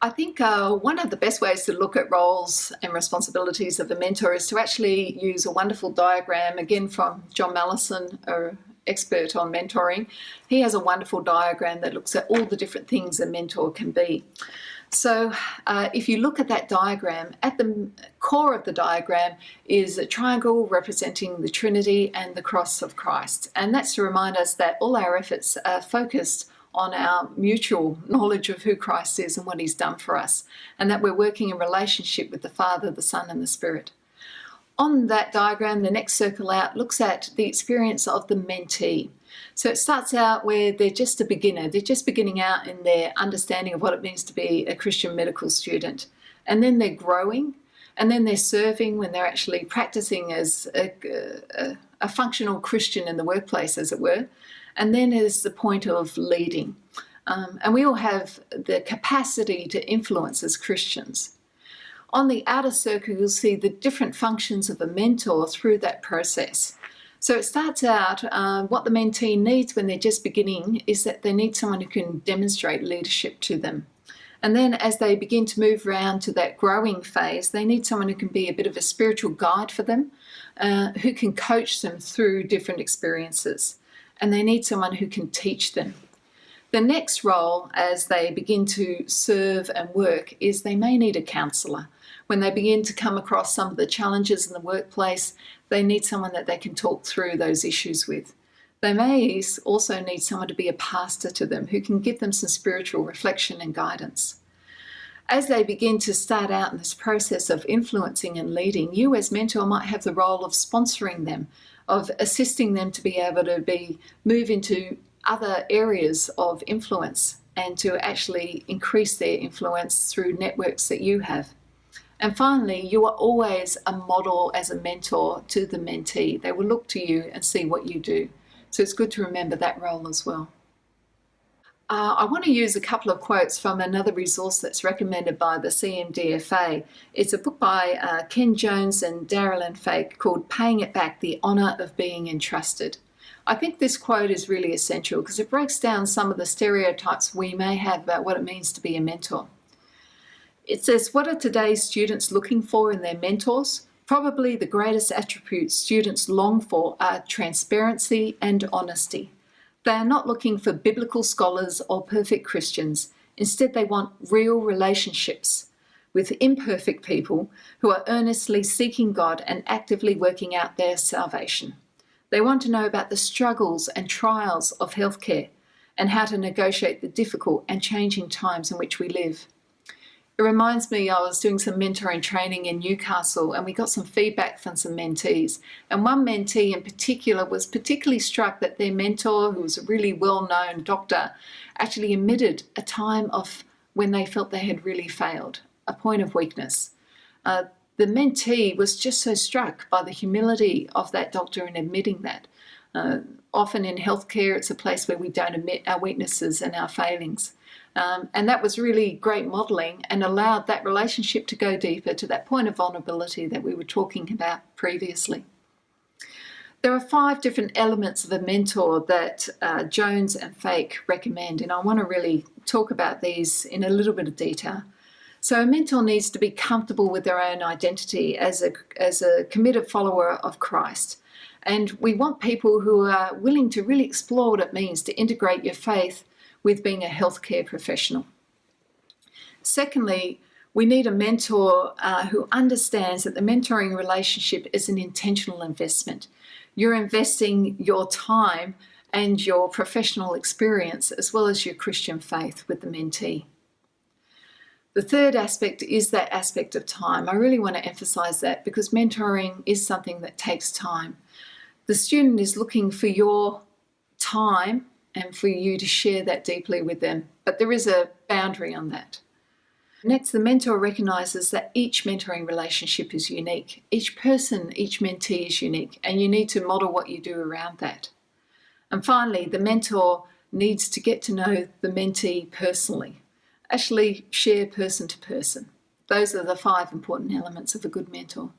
I think one of the best ways to look at roles and responsibilities of a mentor is to actually use a wonderful diagram, again from John Mallison, an expert on mentoring. He has a wonderful diagram that looks at all the different things a mentor can be. So if you look at that diagram, at the core of the diagram is a triangle representing the Trinity and the cross of Christ. And that's to remind us that all our efforts are focused on our mutual knowledge of who Christ is and what he's done for us, and that we're working in relationship with the Father, the Son, and the Spirit. On that diagram, the next circle out looks at the experience of the mentee. So it starts out where they're just a beginner. They're just beginning out in their understanding of what it means to be a Christian medical student. And then they're growing, and then they're serving when they're actually practicing as a functional Christian in the workplace, as it were. And then is the point of leading. And we all have the capacity to influence as Christians. On the outer circle, you'll see the different functions of a mentor through that process. So it starts out, what the mentee needs when they're just beginning is that they need someone who can demonstrate leadership to them. And then as they begin to move around to that growing phase, they need someone who can be a bit of a spiritual guide for them, who can coach them through different experiences. And they need someone who can teach them. The next role as they begin to serve and work is they may need a counsellor. When they begin to come across some of the challenges in the workplace, they need someone that they can talk through those issues with. They may also need someone to be a pastor to them who can give them some spiritual reflection and guidance. As they begin to start out in this process of influencing and leading, you as mentor might have the role of sponsoring them, of assisting them to be able to move into other areas of influence and to actually increase their influence through networks that you have. And finally, you are always a model as a mentor to the mentee. They will look to you and see what you do. So it's good to remember that role as well. I want to use a couple of quotes from another resource that's recommended by the CMDFA. It's a book by Ken Jones and Darylyn Fake called Paying It Back, The Honour of Being Entrusted. I think this quote is really essential because it breaks down some of the stereotypes we may have about what it means to be a mentor. It says, what are today's students looking for in their mentors? Probably the greatest attributes students long for are transparency and honesty. They are not looking for biblical scholars or perfect Christians. Instead, they want real relationships with imperfect people who are earnestly seeking God and actively working out their salvation. They want to know about the struggles and trials of healthcare and how to negotiate the difficult and changing times in which we live. It reminds me, I was doing some mentoring training in Newcastle and we got some feedback from some mentees. And one mentee in particular was particularly struck that their mentor, who was a really well-known doctor, actually admitted a time of when they felt they had really failed, a point of weakness. The mentee was just so struck by the humility of that doctor in admitting that. Often in healthcare, it's a place where we don't admit our weaknesses and our failings. And that was really great modelling and allowed that relationship to go deeper to that point of vulnerability that we were talking about previously. There are 5 different elements of a mentor that Jones and Fake recommend, and I want to really talk about these in a little bit of detail. So a mentor needs to be comfortable with their own identity as a committed follower of Christ. And we want people who are willing to really explore what it means to integrate your faith with being a healthcare professional. Secondly, we need a mentor who understands that the mentoring relationship is an intentional investment. You're investing your time and your professional experience as well as your Christian faith with the mentee. The third aspect is that aspect of time. I really want to emphasize that because mentoring is something that takes time. The student is looking for your time and for you to share that deeply with them, but there is a boundary on that. Next, the mentor recognises that each mentoring relationship is unique. Each person, each mentee is unique, and you need to model what you do around that. And finally, the mentor needs to get to know the mentee personally, actually share person to person. Those are the 5 important elements of a good mentor.